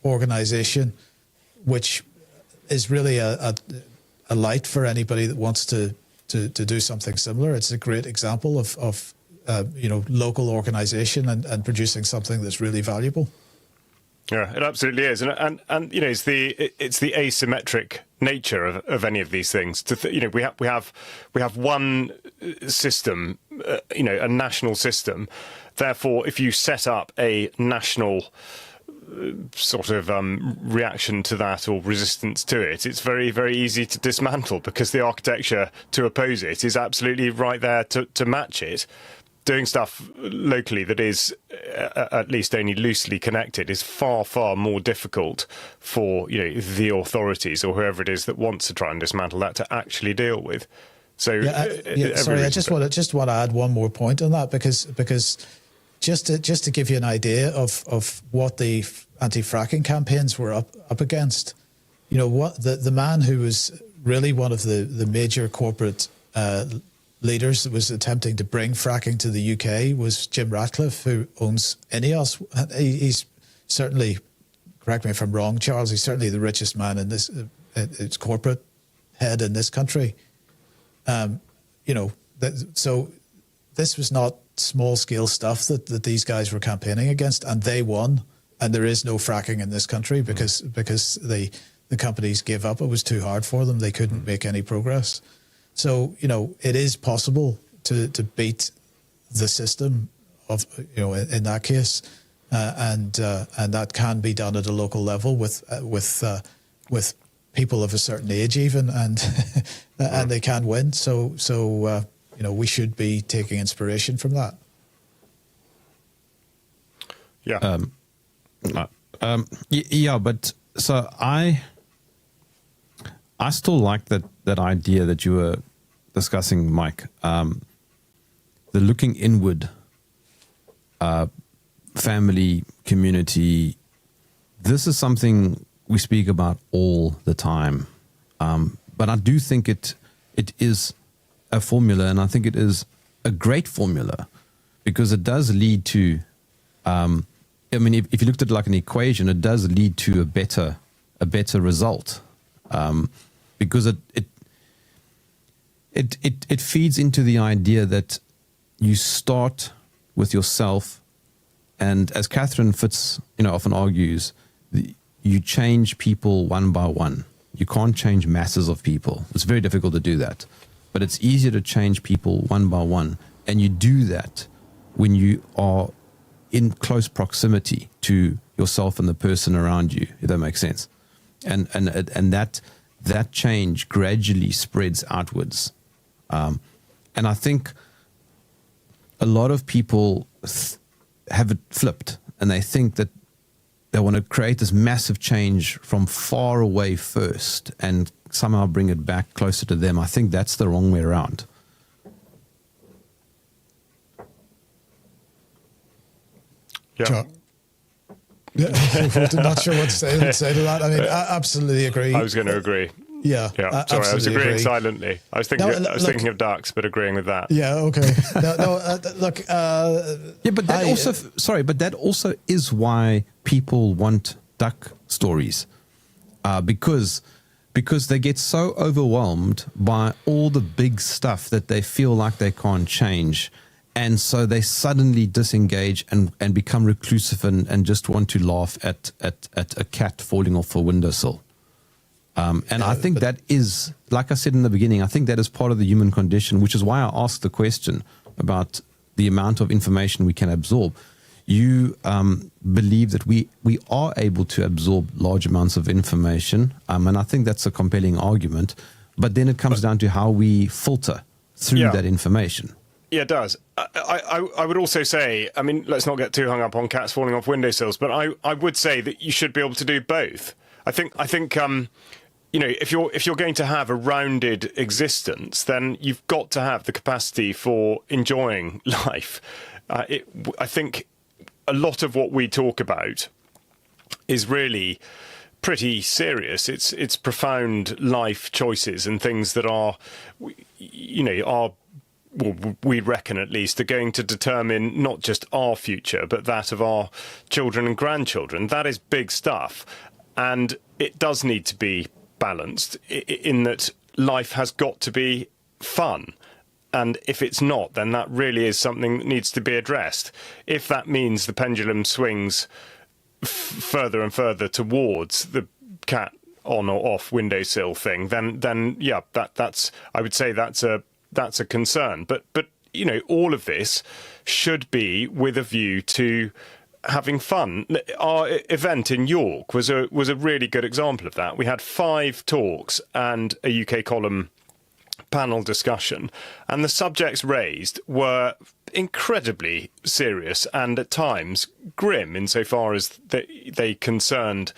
organization, which is really a light for anybody that wants to do something similar. It's a great example of local organization and producing something that's really valuable. Yeah, it absolutely is, and it's the asymmetric nature of any of these things. We have one system, a national system. Therefore, if you set up a national sort of reaction to that or resistance to it, it's very, very easy to dismantle, because the architecture to oppose it is absolutely right there to match it. Doing stuff locally that is at least only loosely connected is far, far more difficult for the authorities or whoever it is that wants to try and dismantle that to actually deal with. So, sorry, I just want to add one more point on that, because just to give you an idea of what the anti-fracking campaigns were up against, what the man who was really one of the major corporate leaders that was attempting to bring fracking to the UK was Jim Ratcliffe, who owns Ineos. He's certainly, correct me if I'm wrong, Charles, he's certainly the richest man in this, it's corporate head in this country. So this was not small-scale stuff that these guys were campaigning against, and they won. And there is no fracking in this country because the companies gave up. It was too hard for them. They couldn't make any progress. So, it is possible to beat the system in that case, and that can be done at a local level with people of a certain age even, and and they can win. So we should be taking inspiration from that. Yeah. Yeah, but so I still like that idea that you were discussing, Mike. The looking inward, family, community. This is something we speak about all the time, but I do think it is a formula, and I think it is a great formula, because it does lead to. If you looked at it like an equation, it does lead to a better result, because it feeds into the idea that you start with yourself, and as Catherine Fitz often argues, you change people one by one. You can't change masses of people. It's very difficult to do that, but it's easier to change people one by one, and you do that when you are in close proximity to yourself and the person around you, if that makes sense. And that change gradually spreads outwards. And I think a lot of people have it flipped, and they think that they want to create this massive change from far away first and somehow bring it back closer to them. I think that's the wrong way around. Yeah. I'm not sure what to say to that. I mean, I absolutely agree. I was going to agree. Yeah, Sorry, I was agreeing agree. silently. I was thinking of ducks, but agreeing with that. Yeah, okay. Look. Yeah, but that also is why people want duck stories, because they get so overwhelmed by all the big stuff that they feel like they can't change. And so they suddenly disengage and become reclusive and just want to laugh at a cat falling off a windowsill. And I think that is, like I said in the beginning, I think that is part of the human condition, which is why I asked the question about the amount of information we can absorb. You believe that we are able to absorb large amounts of information, and I think that's a compelling argument. But then it comes down to how we filter through that information. Yeah, it does. I would also say, I mean, let's not get too hung up on cats falling off windowsills, but I would say that you should be able to do both. I think you know, if you're going to have a rounded existence, then you've got to have the capacity for enjoying life. I think a lot of what we talk about is really pretty serious. It's profound life choices and things that are, you know, well, we reckon at least, are going to determine not just our future, but that of our children and grandchildren. That is big stuff. And it does need to be balanced in that life has got to be fun. And if it's not, then that really is something that needs to be addressed. If that means the pendulum swings further and further towards the cat on or off windowsill thing, then yeah, that's I would say that's a concern. But you know, all of this should be with a view to having fun. Our event in York was a really good example of that. We had 5 talks and a UK column panel discussion, and the subjects raised were incredibly serious and at times grim insofar as they concerned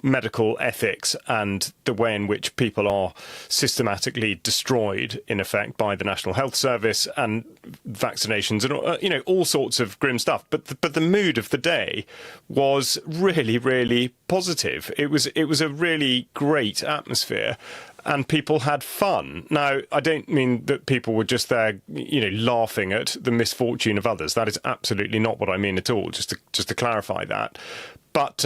medical ethics and the way in which people are systematically destroyed in effect by the National Health Service and vaccinations and you know, all sorts of grim stuff. But the mood of the day was really, really positive. It was a really great atmosphere. And people had fun. Now, I don't mean that people were just there, you know, laughing at the misfortune of others. That is absolutely not what I mean at all. Just to clarify that. But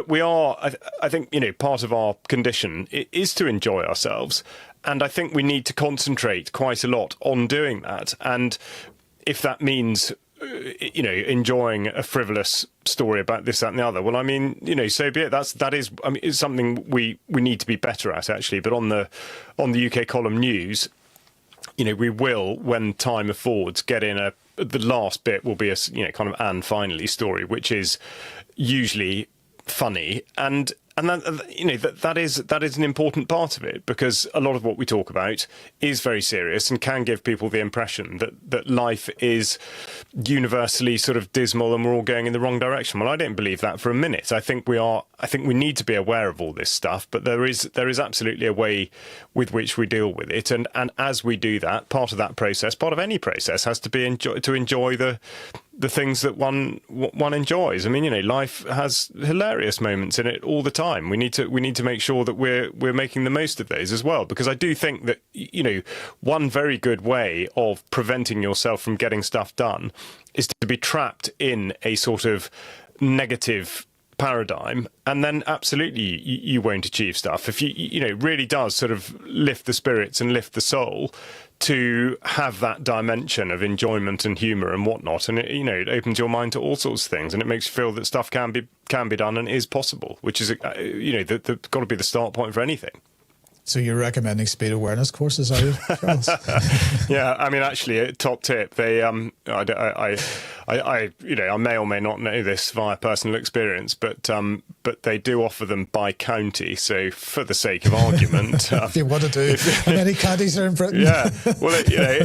we are. I think, you know, part of our condition is to enjoy ourselves, and I think we need to concentrate quite a lot on doing that. And if that means, you know, enjoying a frivolous story about this, that, and the other, well, I mean, you know, so be it. That is, I mean, it's something we need to be better at, actually. But on the UK column news, you know, we will, when time affords, get in the last bit will be a, you know, kind of and finally story, which is usually funny and that, you know, that is an important part of it, because a lot of what we talk about is very serious and can give people the impression that life is universally sort of dismal and we're all going in the wrong direction. Well, I don't believe that for a minute. I think we need to be aware of all this stuff, but there is absolutely a way with which we deal with it, and as we do that, part of that process, part of any process, has to be to enjoy the things that one enjoys. I mean, you know, life has hilarious moments in it all the time. We need to make sure that we're making the most of those as well, because I do think that, you know, one very good way of preventing yourself from getting stuff done is to be trapped in a sort of negative paradigm, and then absolutely you won't achieve stuff. If you know, it really does sort of lift the spirits and lift the soul to have that dimension of enjoyment and humour and whatnot, and it, you know, it opens your mind to all sorts of things, and it makes you feel that stuff can be done and is possible, which is, you know, the got to be the start point for anything. So you're recommending speed awareness courses, are you, Charles? Yeah, I mean, actually, top tip. They, I, you know, I may or may not know this via personal experience, but they do offer them by county. So, for the sake of argument, if you want to do, how many counties are in Britain? Yeah, well, you know,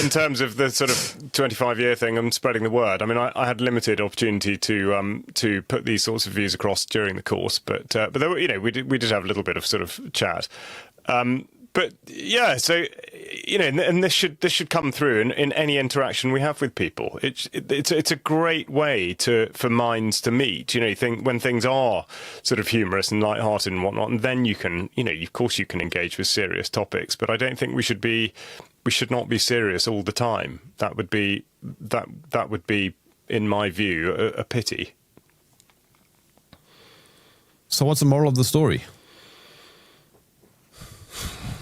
in terms of the sort of 25-year thing and spreading the word, I mean, I had limited opportunity to put these sorts of views across during the course, but there were, you know, we did have a little bit of sort of chat. But yeah, so and this should come through in any interaction we have with people. It's a great way for minds to meet. You think when things are sort of humorous and lighthearted and whatnot, and then you can, of course you can engage with serious topics. But I don't think we should not be serious all the time. That would be in my view a pity. So what's the moral of the story?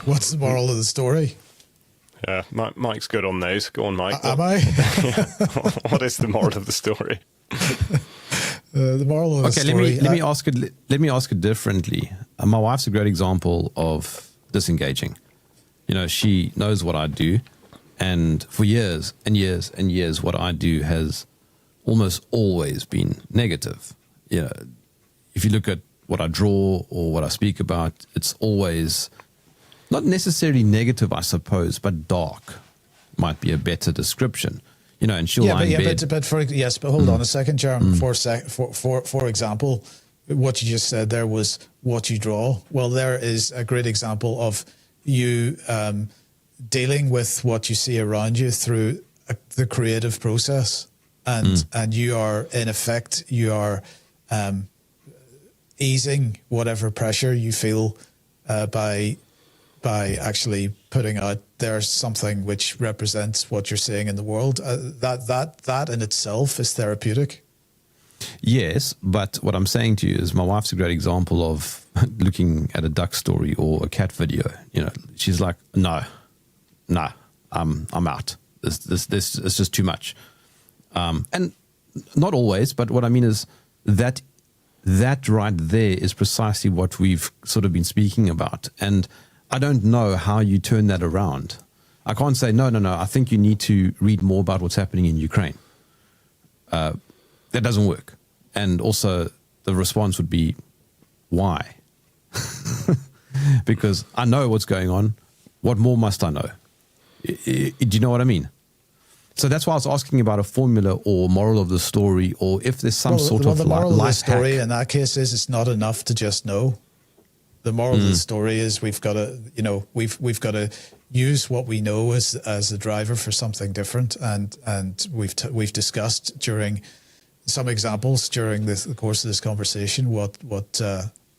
What's the moral of the story? Yeah, Mike's good on those. Go on, Mike. Am I? What is the moral of the story? The moral of the story. Let me ask it differently. My wife's a great example of disengaging. She knows what I do, and for years and years and years, what I do has almost always been negative. If you look at what I draw or what I speak about, it's always not necessarily negative, I suppose, but dark might be a better description. And she'll lie in bed. But hold on a second, Jerm. For example, what you just said there was what you draw. Well, there is a great example of you dealing with what you see around you through the creative process, and you are in effect easing whatever pressure you feel by actually putting out there something which represents what you're seeing in the world. That in itself is therapeutic. Yes, but what I'm saying to you is my wife's a great example of looking at a duck story or a cat video. She's like, no, I'm out. This is just too much. And not always, but what I mean is that right there is precisely what we've sort of been speaking about. And I don't know how you turn that around. I can't say, no, I think you need to read more about what's happening in Ukraine. That doesn't work. And also the response would be, why? Because I know what's going on. What more must I know? Do you know what I mean? So that's why I was asking about a formula or moral of the story, or if there's some sort of the moral of the life story hack. in that case is it's not enough to just know. The moral of the story is we've got to use what we know as a driver for something different, and we've discussed during some examples during the course of this conversation what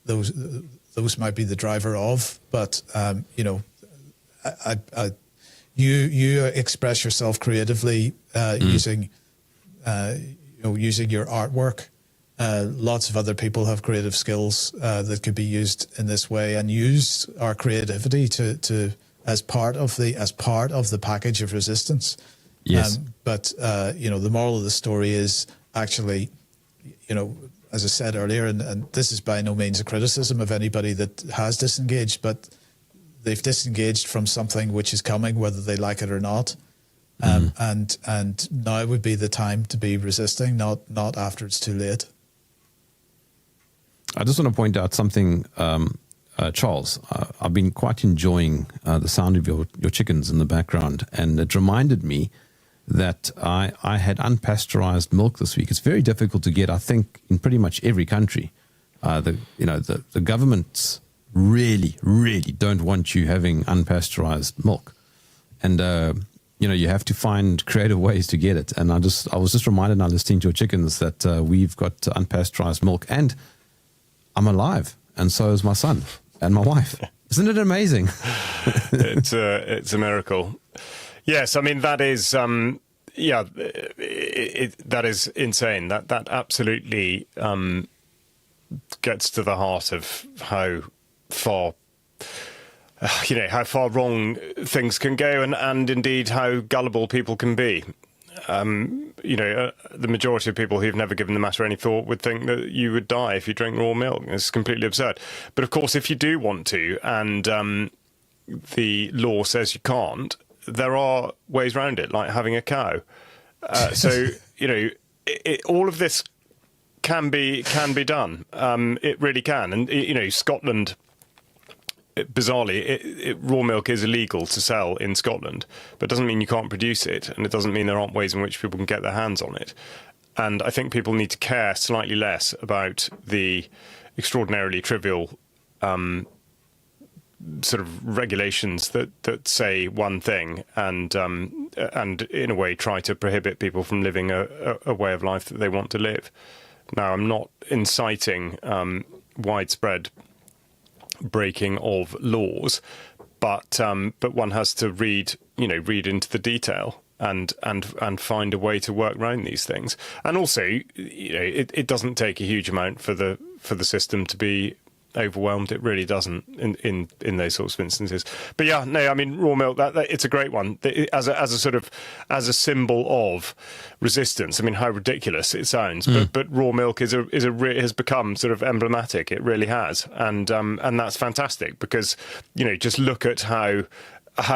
those might be the driver of, but you express yourself creatively using your artwork. Lots of other people have creative skills that could be used in this way, and use our creativity to as part of the package of resistance. Yes. But the moral of the story is actually, as I said earlier, and this is by no means a criticism of anybody that has disengaged, but they've disengaged from something which is coming, whether they like it or not. And now would be the time to be resisting, not after it's too late. I just want to point out something, Charles. I've been quite enjoying the sound of your chickens in the background, and it reminded me that I had unpasteurized milk this week. It's very difficult to get, I think, in pretty much every country. The governments really, really don't want you having unpasteurized milk, and you have to find creative ways to get it. And I was just reminded now listening to your chickens that we've got unpasteurized milk, and I'm alive, and so is my son and my wife. Isn't it amazing? It's a miracle. Yes, I mean that is that is insane. That absolutely gets to the heart of how far wrong things can go, and indeed how gullible people can be. The majority of people who've never given the matter any thought would think that you would die if you drink raw milk. It's completely absurd. But of course, if you do want to, and the law says you can't, there are ways around it, like having a cow. All of this can be done. It really can. And Scotland, bizarrely, raw milk is illegal to sell in Scotland, but it doesn't mean you can't produce it, and it doesn't mean there aren't ways in which people can get their hands on it. And I think people need to care slightly less about the extraordinarily trivial sort of regulations that say one thing and in a way try to prohibit people from living a way of life that they want to live. Now, I'm not inciting widespread breaking of laws, but one has to read into the detail and find a way to work around these things. And also, it doesn't take a huge amount for the system to be overwhelmed. It really doesn't in those sorts of instances. But yeah, no, I mean, raw milk, that it's a great one as a symbol of resistance. I mean, how ridiculous it sounds, but raw milk has become sort of emblematic. It really has, and that's fantastic because just look at how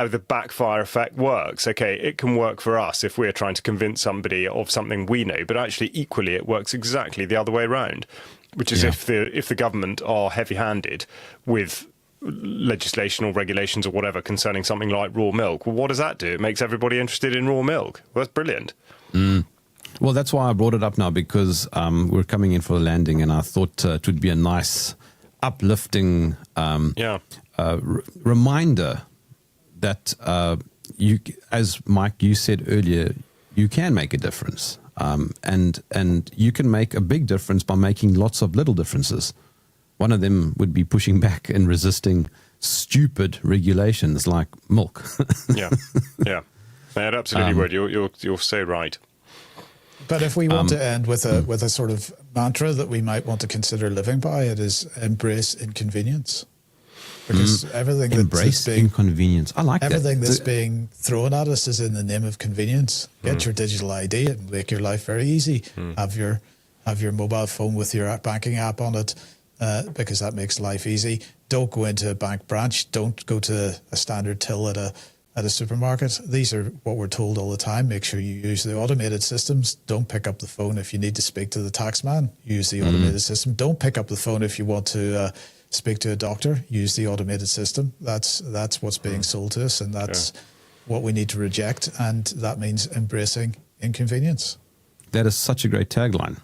the backfire effect works. Okay, it can work for us if we're trying to convince somebody of something we know, but actually equally it works exactly the other way around, which is if the government are heavy-handed with legislation or regulations or whatever concerning something like raw milk. Well, what does that do? It makes everybody interested in raw milk. Well, that's brilliant. Well, that's why I brought it up now, because we're coming in for the landing, and I thought it would be a nice, uplifting reminder that you, as Mike, you said earlier, you can make a difference, and you can make a big difference by making lots of little differences. One of them would be pushing back and resisting stupid regulations like milk. Yeah, it absolutely would. You're so right. But if we want to end with a sort of mantra that we might want to consider living by, it is embrace inconvenience. Because everything embrace inconvenience. I like everything that's being thrown at us is in the name of convenience. Get your digital ID and make your life very easy. Have your mobile phone with your banking app on it, because that makes life easy. Don't go into a bank branch. Don't go to a standard till at a supermarket. These are what we're told all the time. Make sure you use the automated systems. Don't pick up the phone if you need to speak to the tax man. Use the automated system. Don't pick up the phone if you want to speak to a doctor. Use the automated system. That's what's being sold to us, and that's what we need to reject. And that means embracing inconvenience. That is such a great tagline.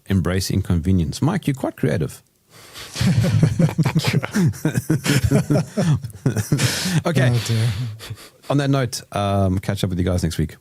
Embrace inconvenience. Mike, you're quite creative. Okay. Oh dear. On that note, catch up with you guys next week.